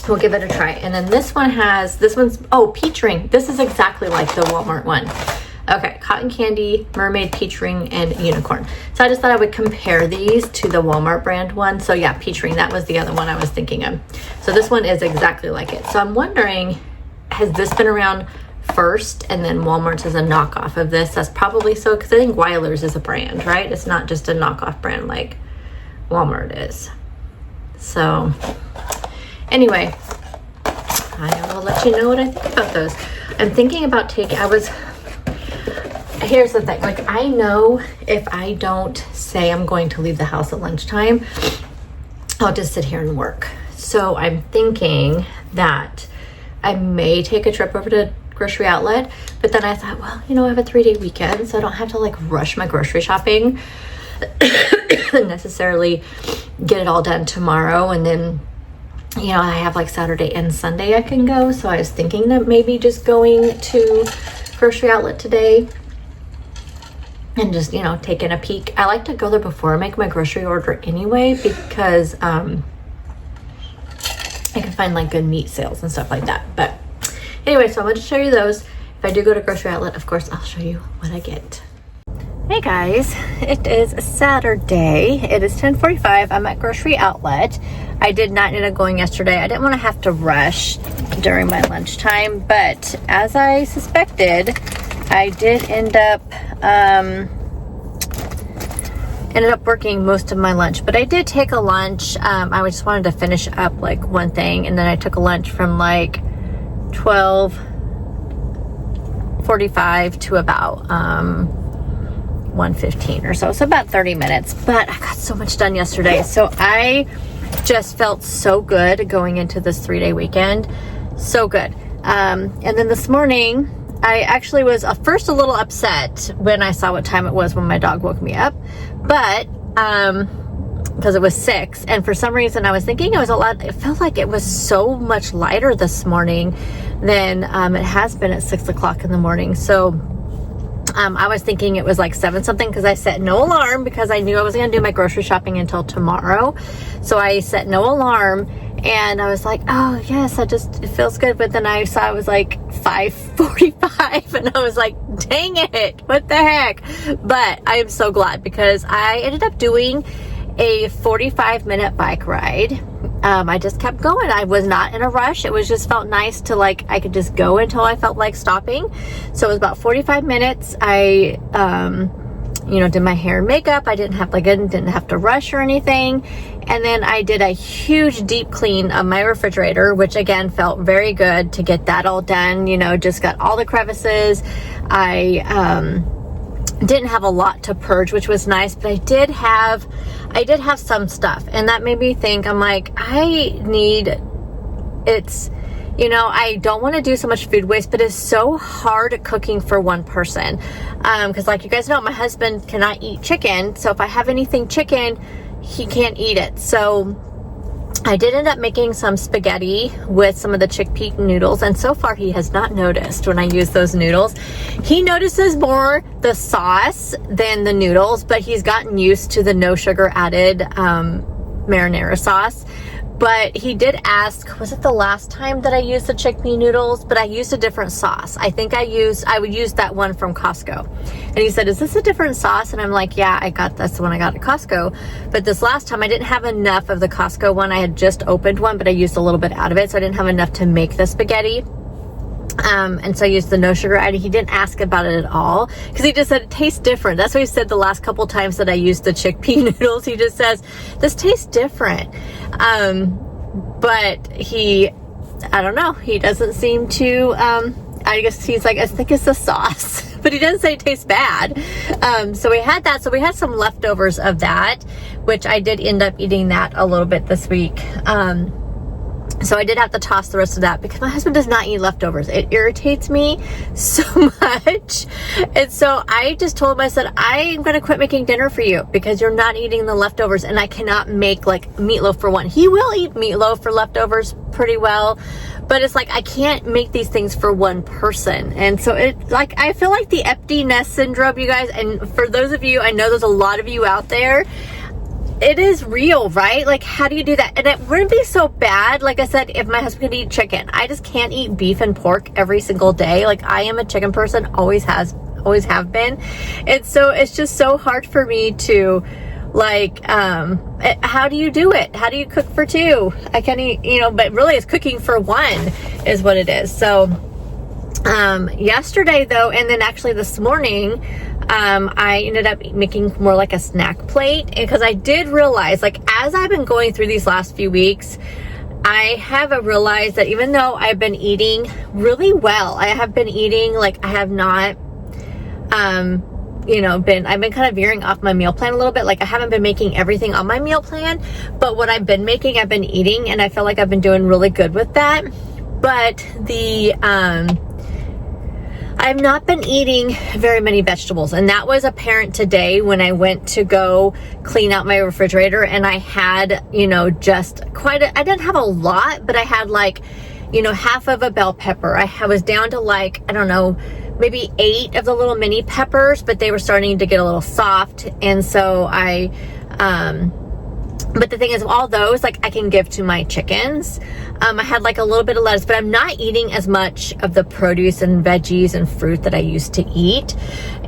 we'll give it a try. And then this one's, oh, peach ring. This is exactly like the Walmart one. Okay, cotton candy, mermaid, peach ring, and unicorn. So I just thought I would compare these to the Walmart brand one. So yeah, peach ring, that was the other one I was thinking of. So this one is exactly like it. So I'm wondering, has this been around first and then Walmart's is a knockoff of this? That's probably so, because I think Weiler's is a brand, right? It's not just a knockoff brand like Walmart is. So anyway, I will let you know what I think about those. I'm thinking about here's the thing, like, I know if I don't say I'm going to leave the house at lunchtime, I'll just sit here and work. So I'm thinking that I may take a trip over to Grocery Outlet, but then I thought, well, you know, I have a 3-day weekend, so I don't have to like rush my grocery shopping and necessarily get it all done tomorrow. And then, you know, I have like Saturday and Sunday I can go. So I was thinking that maybe just going to Grocery Outlet today and just, you know, taking a peek. I like to go there before I make my grocery order anyway, because I can find like good meat sales and stuff like that. But anyway, so I'm going to show you those. If I do go to Grocery Outlet, of course, I'll show you what I get. Hey guys, it is Saturday. It is 10:45. I'm at Grocery Outlet. I did not end up going yesterday. I didn't want to have to rush during my lunchtime, but as I suspected, I did end up working most of my lunch, but I did take a lunch. I just wanted to finish up like one thing, and then I took a lunch from like 12:45 to about 1:15 or so. So about 30 minutes, but I got so much done yesterday. So I just felt so good going into this 3-day weekend. So good. And then this morning, I actually was first a little upset when I saw what time it was when my dog woke me up, but because it was 6, and for some reason I was thinking it was a lot. It felt like it was so much lighter this morning than it has been at 6 o'clock in the morning. So I was thinking it was like 7 something, because I set no alarm because I knew I wasn't gonna do my grocery shopping until tomorrow. So I set no alarm, and I was like, oh yes, it feels good. But then I saw it was like 5:45, and I was like, dang it, what the heck? But I am so glad, because I ended up doing a 45-minute bike ride. I just kept going. I was not in a rush. It was just felt nice to like, I could just go until I felt like stopping. So it was about 45 minutes. I, you know, did my hair and makeup. I didn't have to rush or anything. And then I did a huge deep clean of my refrigerator, which again felt very good to get that all done. You know, just got all the crevices. I didn't have a lot to purge, which was nice, but I did have some stuff, and that made me think, I'm like, you know, I don't want to do so much food waste, but it's so hard cooking for one person. Because like you guys know, my husband cannot eat chicken. So if I have anything chicken, he can't eat it. So I did end up making some spaghetti with some of the chickpea noodles, and so far he has not noticed when I use those noodles. He notices more the sauce than the noodles, but he's gotten used to the no sugar added marinara sauce. But he did ask, was it the last time that I used the chickpea noodles? But I used a different sauce. I think I would use that one from Costco. And he said, is this a different sauce? And I'm like, yeah, that's the one I got at Costco. But this last time I didn't have enough of the Costco one. I had just opened one, but I used a little bit out of it. So I didn't have enough to make the spaghetti. And so I used the no sugar added. He didn't ask about it at all because he just said it tastes different. That's what he said the last couple times that I used the chickpea noodles. He just says, this tastes different. But I don't know. He doesn't seem to, I guess he's like, I think it's the sauce, but he doesn't say it tastes bad. So we had that. So we had some leftovers of that, which I did end up eating that a little bit this week. So I did have to toss the rest of that because my husband does not eat leftovers. It irritates me so much. And so I just told him, I said, I'm going to quit making dinner for you because you're not eating the leftovers, and I cannot make like meatloaf for one. He will eat meatloaf for leftovers pretty well, but it's like I can't make these things for one person. And so it like I feel like the empty nest syndrome, you guys, and for those of you, I know there's a lot of you out there, it is real, right? Like, how do you do that? And it wouldn't be so bad, like I said, if my husband could eat chicken. I just can't eat beef and pork every single day. Like, I am a chicken person, always have been. And so it's just so hard for me to, like, how do you do it? How do you cook for two? I can't eat, but really it's cooking for one is what it is. So yesterday though, and then actually this morning, I ended up making more like a snack plate, because I did realize, like, as I've been going through these last few weeks, I have realized that even though I've been eating really well, I have been eating, like, I have not, I've been kind of veering off my meal plan a little bit. Like, I haven't been making everything on my meal plan, but what I've been making, I've been eating, and I feel like I've been doing really good with that. But I've not been eating very many vegetables, and that was apparent today when I went to go clean out my refrigerator, and I had, just I didn't have a lot, but I had like, half of a bell pepper. I was down to like, I don't know, maybe 8 of the little mini peppers, but they were starting to get a little soft. And so but the thing is, all those, like, I can give to my chickens. I had like a little bit of lettuce, but I'm not eating as much of the produce and veggies and fruit that I used to eat.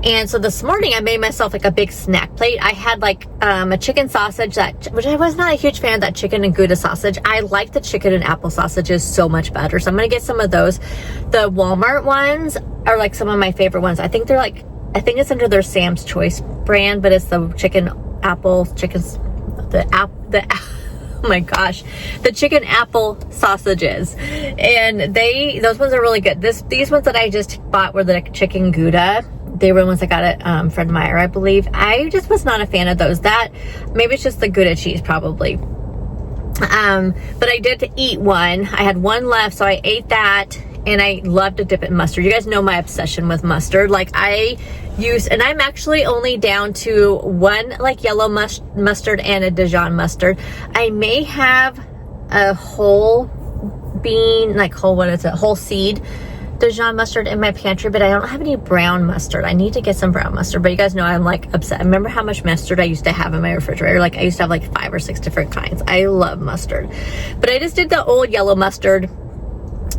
And so this morning I made myself like a big snack plate. I had like a chicken sausage, which I was not a huge fan of that chicken and Gouda sausage. I like the chicken and apple sausages so much better. So I'm going to get some of those. The Walmart ones are like some of my favorite ones. I think it's under their Sam's Choice brand, but it's the oh my gosh, the chicken apple sausages, and those ones are really good. These ones that I just bought were the chicken Gouda. They were the ones I got at Fred Meyer, I believe. I just was not a fan of those. That maybe it's just the Gouda cheese, probably. But I did eat one. I had one left, so I ate that, and I love to dip it in mustard. You guys know my obsession with mustard. Like, and I'm actually only down to one like yellow mustard and a Dijon mustard. I may have a whole seed Dijon mustard in my pantry, but I don't have any brown mustard. I need to get some brown mustard, but you guys know I'm like upset. I remember how much mustard I used to have in my refrigerator. Like, I used to have like 5 or 6 different kinds. I love mustard, but I just did the old yellow mustard,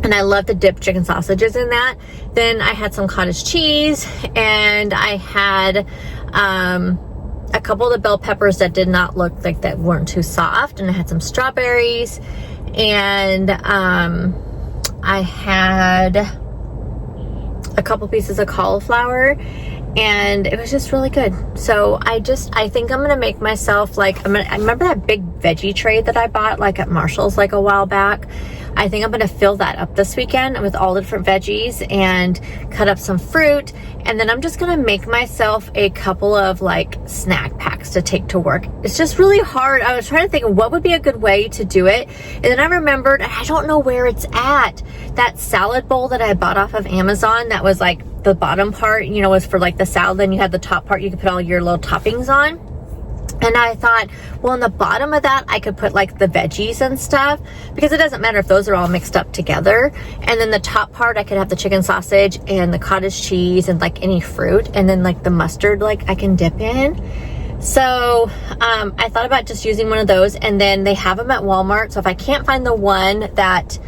and I love to dip chicken sausages in that. Then I had some cottage cheese, and I had a couple of the bell peppers that did not look like that weren't too soft, and I had some strawberries, and I had a couple pieces of cauliflower, and it was just really good. So I think I'm gonna make myself I remember that big veggie tray that I bought like at Marshall's like a while back. I think I'm gonna fill that up this weekend with all the different veggies and cut up some fruit, and then I'm just gonna make myself a couple of like snack packs to take to work. It's just really hard. I was trying to think of what would be a good way to do it, and then I remembered, and I don't know where it's at, that salad bowl that I bought off of Amazon that was like the bottom part, was for like the salad, then you had the top part you could put all your little toppings on. And I thought, well, on the bottom of that, I could put like the veggies and stuff, because it doesn't matter if those are all mixed up together. And then the top part, I could have the chicken sausage and the cottage cheese and like any fruit. And then like the mustard, like I can dip in. So I thought about just using one of those, and then they have them at Walmart. So if I can't find the one that,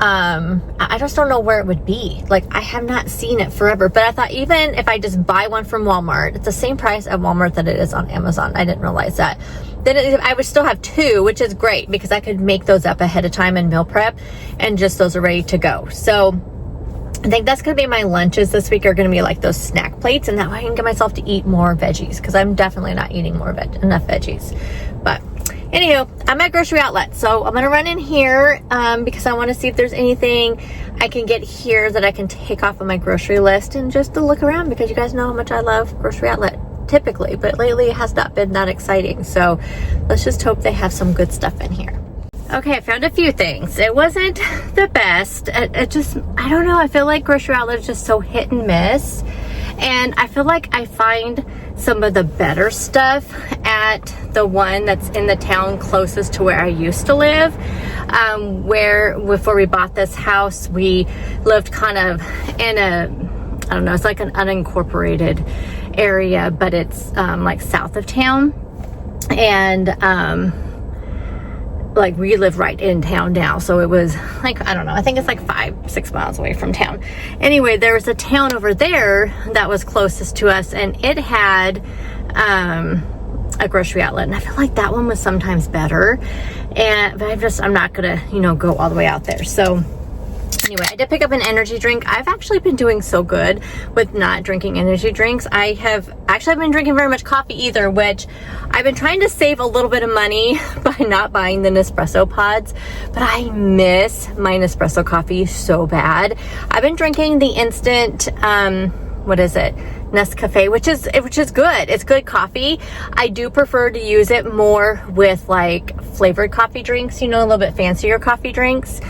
I just don't know where it would be. Like, I have not seen it forever, but I thought even if I just buy one from Walmart, it's the same price at Walmart that it is on Amazon. I didn't realize that. Then I would still have two, which is great because I could make those up ahead of time and meal prep, and just those are ready to go. So I think that's going to be my lunches this week, are going to be like those snack plates, and that way I can get myself to eat more veggies, because I'm definitely not eating enough veggies. But anywho, I'm at Grocery Outlet, so I'm going to run in here because I want to see if there's anything I can get here that I can take off of my grocery list, and just to look around, because you guys know how much I love Grocery Outlet typically, but lately it has not been that exciting. So let's just hope they have some good stuff in here. Okay, I found a few things. It wasn't the best. It just, I don't know, I feel like Grocery Outlet is just so hit and miss. And I feel like I find some of the better stuff at the one that's in the town closest to where I used to live. Where before we bought this house, we lived kind of in a, I don't know, it's like an unincorporated area, but it's like south of town. And like we live right in town now, so it was like, I don't know, I think it's like 5-6 miles away from town. Anyway, there was a town over there that was closest to us, and it had a Grocery Outlet, and I feel like that one was sometimes better. But I'm not gonna, you know, go all the way out there. So anyway, I did pick up an energy drink. I've actually been doing so good with not drinking energy drinks. I have actually been drinking very much coffee either, which I've been trying to save a little bit of money by not buying the Nespresso pods, but I miss my Nespresso coffee so bad. I've been drinking the instant, what is it? Nescafe, which is good. It's good coffee. I do prefer to use it more with like flavored coffee drinks, you know, a little bit fancier coffee drinks.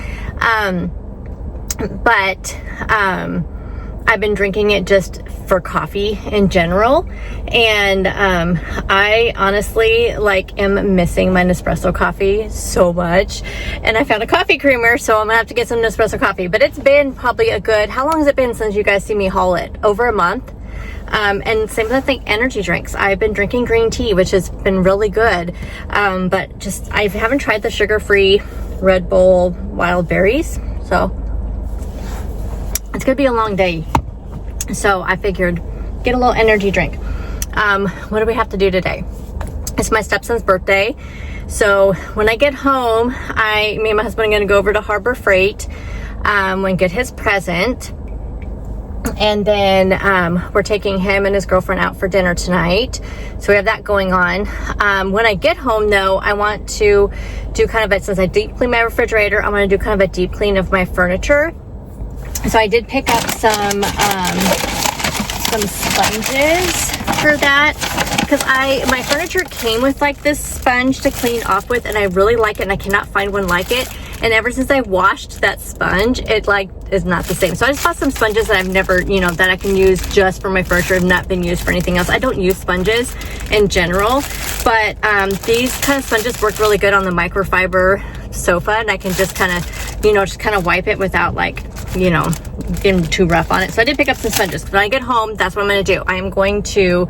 But I've been drinking it just for coffee in general, and I honestly like am missing my Nespresso coffee so much. And I found a coffee creamer, so I'm gonna have to get some Nespresso coffee. But it's been probably a good, how long has it been since you guys see me haul it? Over a month. And same with, I think, energy drinks. I've been drinking green tea, which has been really good. But just, I haven't tried the sugar-free Red Bull wild berries, so it's gonna be a long day. So I figured get a little energy drink. What do we have to do today? It's my stepson's birthday. So when I get home, me and my husband are gonna go over to Harbor Freight and get his present. And then we're taking him and his girlfriend out for dinner tonight. So we have that going on. When I get home though, I want to do kind of since I deep clean my refrigerator, I'm gonna do kind of a deep clean of my furniture. So I did pick up some sponges for that, because my furniture came with like this sponge to clean off with, and I really like it, and I cannot find one like it. And ever since I washed that sponge, it like is not the same. So I just bought some sponges that I've never, you know, that I can use just for my furniture, have not been used for anything else. I don't use sponges in general, but these kind of sponges work really good on the microfiber sofa, and I can just kind of, you know, just kind of wipe it without like, you know, getting too rough on it. So I did pick up some sponges. When I get home, that's what I'm going to do. I am going to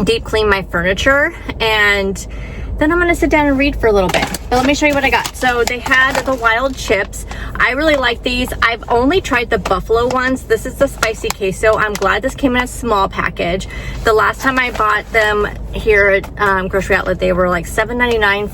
deep clean my furniture, and then I'm going to sit down and read for a little bit. But let me show you what I got. So they had the wild chips. I really like these. I've only tried the buffalo ones. This is the spicy queso. I'm glad this came in a small package. The last time I bought them here at Grocery Outlet, they were like $7.99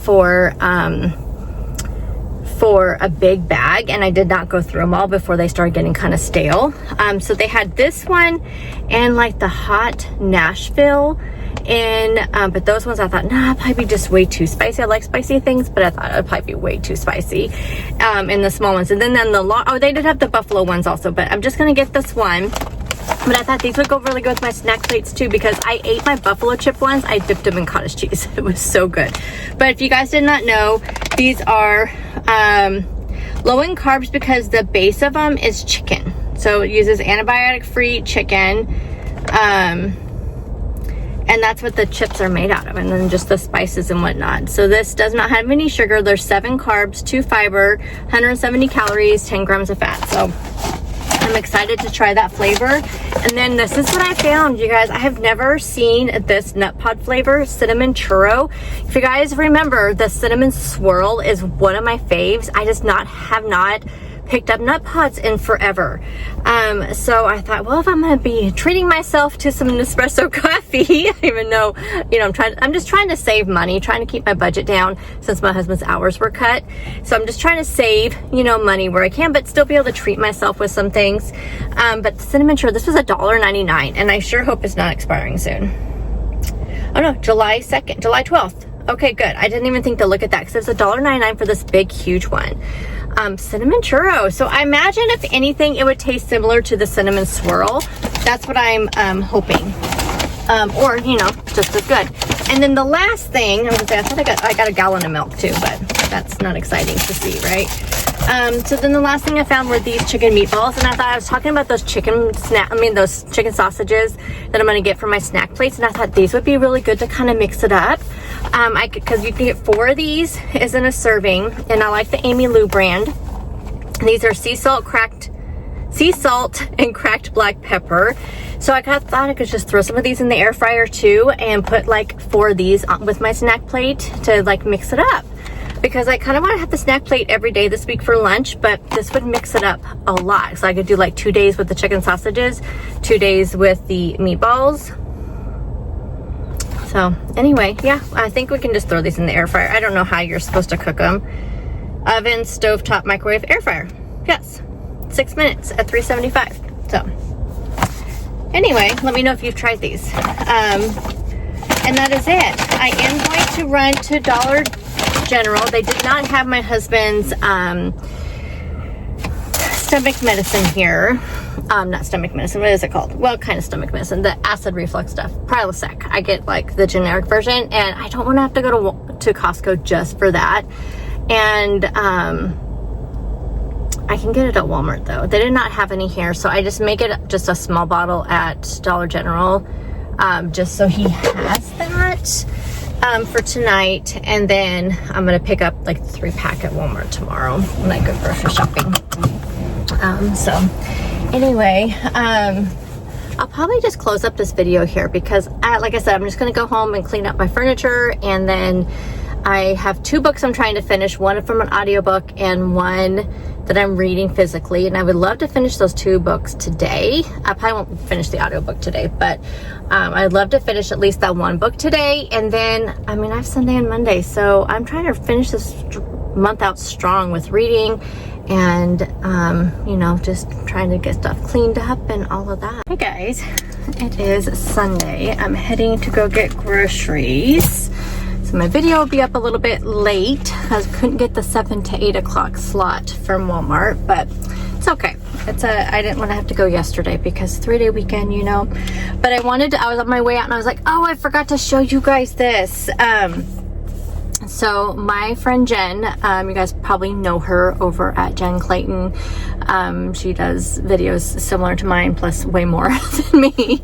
for a big bag, and I did not go through them all before they started getting kind of stale. So they had this one and like the hot Nashville, and but those ones I thought, nah, it'd probably be just way too spicy. I like spicy things, but I thought it would probably be way too spicy in the small ones. And then oh, they did have the buffalo ones also, but I'm just gonna get this one. But I thought these would go really good with my snack plates too, because I ate my buffalo chip ones. I dipped them in cottage cheese. It was so good. But if you guys did not know, these are low in carbs because the base of them is chicken. So it uses antibiotic-free chicken. And and that's what the chips are made out of, and then just the spices and whatnot. So this does not have any sugar. There's 7 carbs, 2 fiber, 170 calories, 10 grams of fat. So I'm excited to try that flavor. And then this is what I found, you guys. I have never seen this nut pod flavor, cinnamon churro. If you guys remember, the cinnamon swirl is one of my faves. I just have not picked up nut pods in forever. So I thought, well, if I'm gonna be treating myself to some Nespresso coffee, even though, you know, I'm just trying to save money, trying to keep my budget down since my husband's hours were cut. So I'm just trying to save, you know, money where I can, but still be able to treat myself with some things. But the cinnamon churro, this was $1.99, and I sure hope it's not expiring soon. Oh no, July 2nd, July 12th. Okay, good. I didn't even think to look at that because it's $1.99 for this big, huge one. Cinnamon churro. So I imagine if anything, it would taste similar to the cinnamon swirl. That's what I'm hoping. Or, you know, just as good. And then the last thing, I was gonna say, I thought I got a gallon of milk too, but that's not exciting to see, right? So then the last thing I found were these chicken meatballs, and I thought I was talking about those those chicken sausages that I'm gonna get for my snack plates, and I thought these would be really good to kind of mix it up. Because you can get 4 of these is in a serving, and I like the Amy Lou brand. These are sea salt and cracked black pepper. So I thought I could just throw some of these in the air fryer too, and put like 4 of these with my snack plate to like mix it up. Because I kind of want to have the snack plate every day this week for lunch, but this would mix it up a lot. So I could do like 2 days with the chicken sausages, 2 days with the meatballs. So anyway, yeah, I think we can just throw these in the air fryer. I don't know how you're supposed to cook them. Oven, stovetop, microwave, air fryer. Yes, 6 minutes at 375. So anyway, let me know if you've tried these. And that is it. I am going to run to Dollar General. They did not have my husband's stomach medicine here. Not stomach medicine, what is it called? Well, kind of stomach medicine, the acid reflux stuff, Prilosec. I get like the generic version, and I don't want to have to go to Costco just for that. And I can get it at Walmart though. They did not have any here, so I just make it just a small bottle at Dollar General, just so he has that for tonight. And then I'm gonna pick up like 3-pack at Walmart tomorrow when I go grocery shopping. So anyway, I'll probably just close up this video here because like I said, I'm just gonna go home and clean up my furniture, and then I have 2 books I'm trying to finish, one from an audiobook and one that I'm reading physically, and I would love to finish those 2 books today. I probably won't finish the audiobook today, but I'd love to finish at least that 1 book today. And then, I mean, I have Sunday and Monday, so I'm trying to finish this month out strong with reading and you know, just trying to get stuff cleaned up and all of that. Hey guys, it is Sunday. I'm heading to go get groceries. So my video will be up a little bit late. I couldn't get the 7 to 8 o'clock slot from Walmart, but it's okay. I didn't want to have to go yesterday because 3-day weekend, you know. But I was on my way out and I was like, oh, I forgot to show you guys this. So my friend Jen, you guys probably know her over at Jen Clayton. She does videos similar to mine, plus way more than me.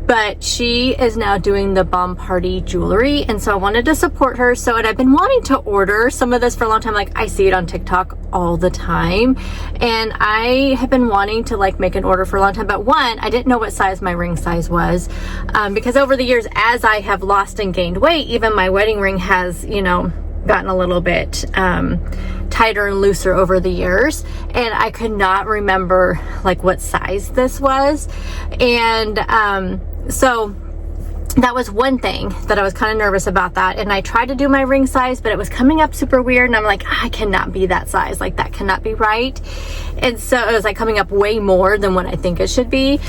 But she is now doing the Bomb Party jewelry, and so I wanted to support her. And I've been wanting to order some of this for a long time. Like, I see it on TikTok all the time, and I have been wanting to like make an order for a long time. But one, I didn't know what size my ring size was, because over the years, as I have lost and gained weight, even my wedding ring has, you know, gotten a little bit tighter and looser over the years, and I could not remember like what size this was. And so that was one thing that I was kind of nervous about that. And I tried to do my ring size, but it was coming up super weird. And I'm like, I cannot be that size. Like, that cannot be right. And so it was like coming up way more than what I think it should be.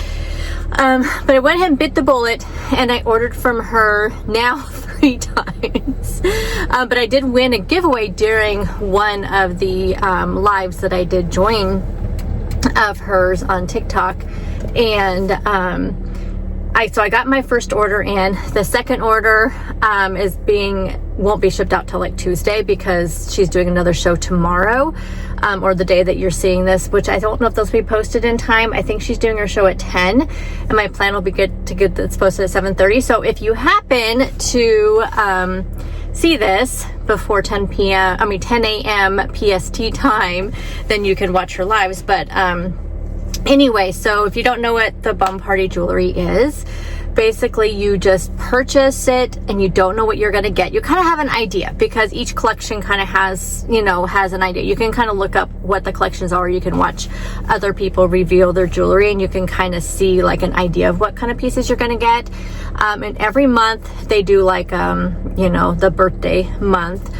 But I went ahead and bit the bullet, and I ordered from her now 3 times. But I did win a giveaway during one of the lives that I did join of hers on TikTok. And So I got my first order in. The second order won't be shipped out till like Tuesday because she's doing another show tomorrow, or the day that you're seeing this, which I don't know if those will be posted in time. I think she's doing her show at 10, and my plan will be good to get this posted at 7:30. So if you happen to see this before 10 a.m. PST time, then you can watch her lives. But anyway, so if you don't know what the Bum Party jewelry is, basically you just purchase it and you don't know what you're going to get. You kind of have an idea because each collection kind of has an idea. You can kind of look up what the collections are. You can watch other people reveal their jewelry and you can kind of see like an idea of what kind of pieces you're going to get. And every month they do like, the birthday month.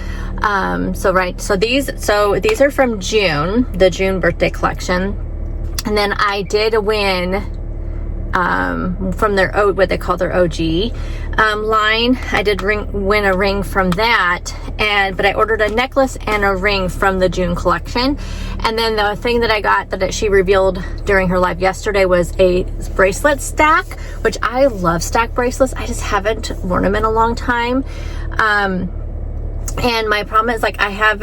So these are from June, the June birthday collection. And then I did win from their what they call their OG line. I did win a ring from that, but I ordered a necklace and a ring from the June collection. And then the thing that I got that she revealed during her live yesterday was a bracelet stack, which I love stack bracelets. I just haven't worn them in a long time. And my problem is like I have,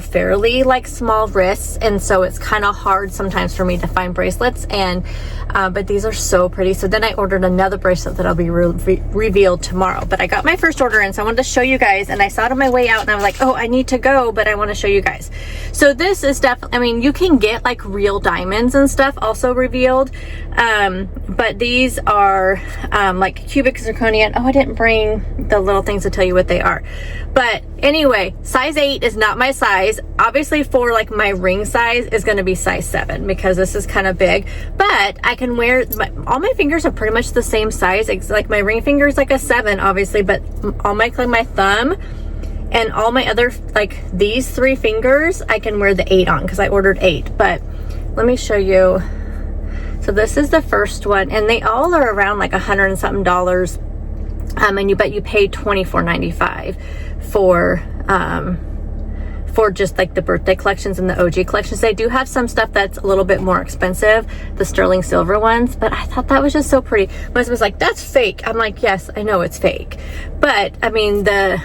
fairly like small wrists, and so it's kind of hard sometimes for me to find bracelets. And but these are so pretty. So then I ordered another bracelet that'll be revealed tomorrow. But I got my first order in, so I wanted to show you guys. And I saw it on my way out, and I was like, oh, I need to go, but I want to show you guys. So this is definitely, you can get like real diamonds and stuff also revealed, but these are like cubic zirconium. Oh, I didn't bring the little things to tell you what they are. But anyway, size 8 is not my size. Obviously for like my ring size is going to be size 7 because this is kind of big, but I can wear all my fingers are pretty much the same size. It's like my ring finger is like a 7 obviously, but all my thumb and all my other, like these 3 fingers, I can wear the 8 on because I ordered 8. But let me show you. So this is the first one, and they all are around like $100 and something. And you pay $24.95 for just like the birthday collections and the OG collections. They do have some stuff that's a little bit more expensive, the sterling silver ones, but I thought that was just so pretty. My husband was like, that's fake. I'm like, yes, I know it's fake, but I mean the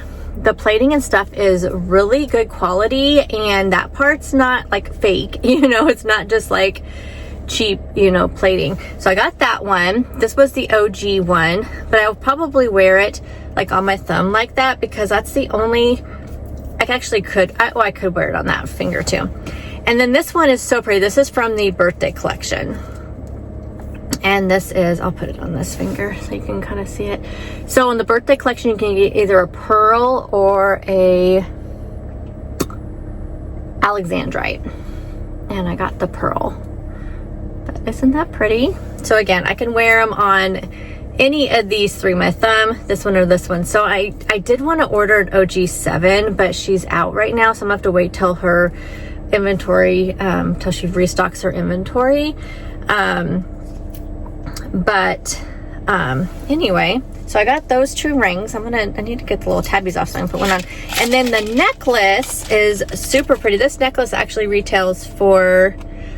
plating and stuff is really good quality, and that part's not like fake, it's not just like cheap, plating. So I got that one. This was the OG one, but I'll probably wear it like on my thumb like that because that's the only, I could wear it on that finger too. And then this one is so pretty. This is from the birthday collection. And this is, I'll put it on this finger so you can kind of see it. So in the birthday collection, you can get either a pearl or a alexandrite. And I got the pearl. But isn't that pretty? So again, I can wear them on any of these 3, my thumb, this one, or this one. So I did want to order an OG 7, but she's out right now, so I'm gonna have to wait till her inventory, till she restocks her inventory. Anyway, so I got those 2 rings. I need to get the little tabbies off so I can put one on. And then the necklace is super pretty. This necklace actually retails for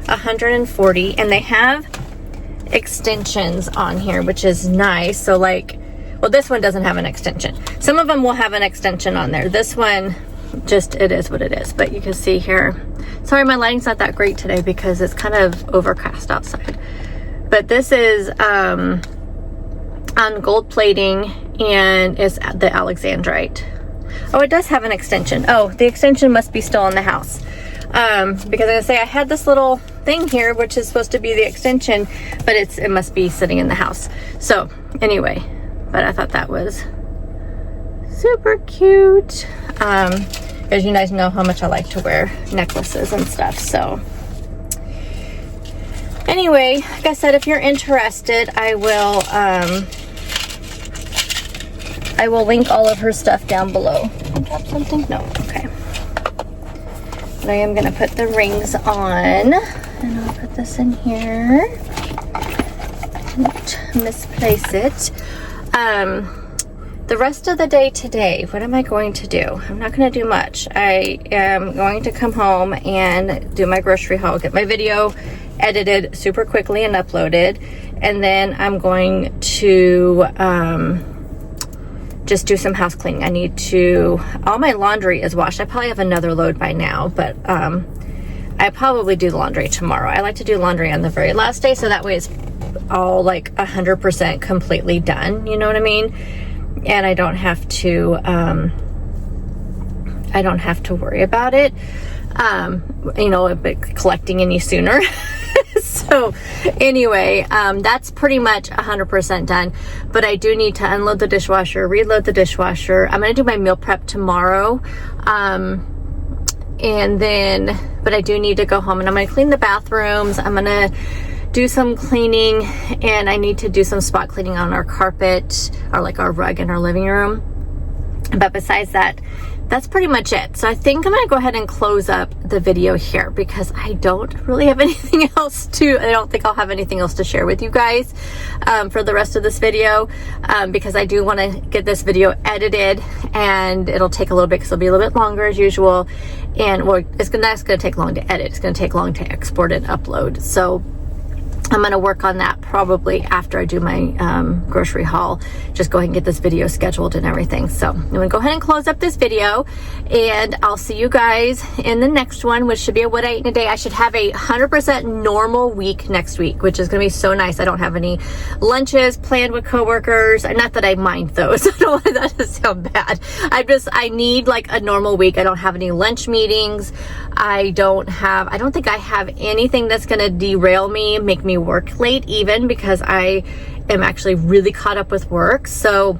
$140, and they have extensions on here, which is nice. So like, well, this one doesn't have an extension. Some of them will have an extension on there. This one, just, it is what it is. But you can see here, sorry, my lighting's not that great today because it's kind of overcast outside. But this is on gold plating, and it's the alexandrite. Oh, it does have an extension. Oh, the extension must be still in the house. Because I say I had this little thing here, which is supposed to be the extension, but it must be sitting in the house. So anyway, but I thought that was super cute. As you guys know how much I like to wear necklaces and stuff. So anyway, like I said, if you're interested, I will link all of her stuff down below. Did I drop something? No, okay. But I am gonna put the rings on, and I'll put this in here. Don't misplace it. The rest of the day today, what am I going to do? I'm not going to do much. I am going to come home and do my grocery haul, get my video edited super quickly and uploaded. And then I'm going to just do some house cleaning. I need to, all my laundry is washed. I probably have another load by now, but I probably do the laundry tomorrow. I like to do laundry on the very last day, so that way it's all like 100% completely done, you know what I mean? And I don't have to worry about it, you know, collecting any sooner. So anyway, that's pretty much 100% done, but I do need to unload the dishwasher, reload the dishwasher. I'm going to do my meal prep tomorrow. And then, but I do need to go home and I'm going to clean the bathrooms. I'm going to do some cleaning, and I need to do some spot cleaning on our carpet, or like our rug in our living room. But besides that, that's pretty much it. So I think I'm gonna go ahead and close up the video here because I don't really have anything else to, I don't think I'll have anything else to share with you guys for the rest of this video, because I do want to get this video edited, and it'll take a little bit because it'll be a little bit longer as usual. And well, it's gonna take long to edit. It's gonna take long to export and upload. So I'm going to work on that probably after I do my grocery haul. Just go ahead and get this video scheduled and everything. So I'm going to go ahead and close up this video, and I'll see you guys in the next one, which should be a what I ate in a day. I should have a 100% normal week next week, which is going to be so nice. I don't have any lunches planned with coworkers. Not that I mind those. I don't want that to sound bad. I need like a normal week. I don't have any lunch meetings. I don't think I have anything that's going to derail me, make me work late even, because I am actually really caught up with work. So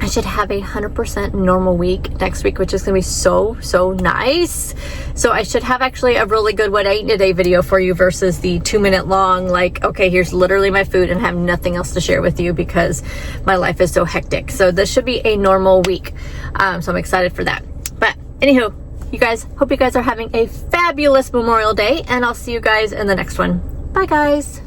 I should have a 100% normal week next week, which is gonna be so nice. So I should have actually a really good what I ate today video for you versus the 2-minute long, like, okay, here's literally my food and have nothing else to share with you because my life is so hectic. So this should be a normal week. So I'm excited for that. But anywho, you guys, hope you guys are having a fabulous Memorial Day, and I'll see you guys in the next one. Bye guys.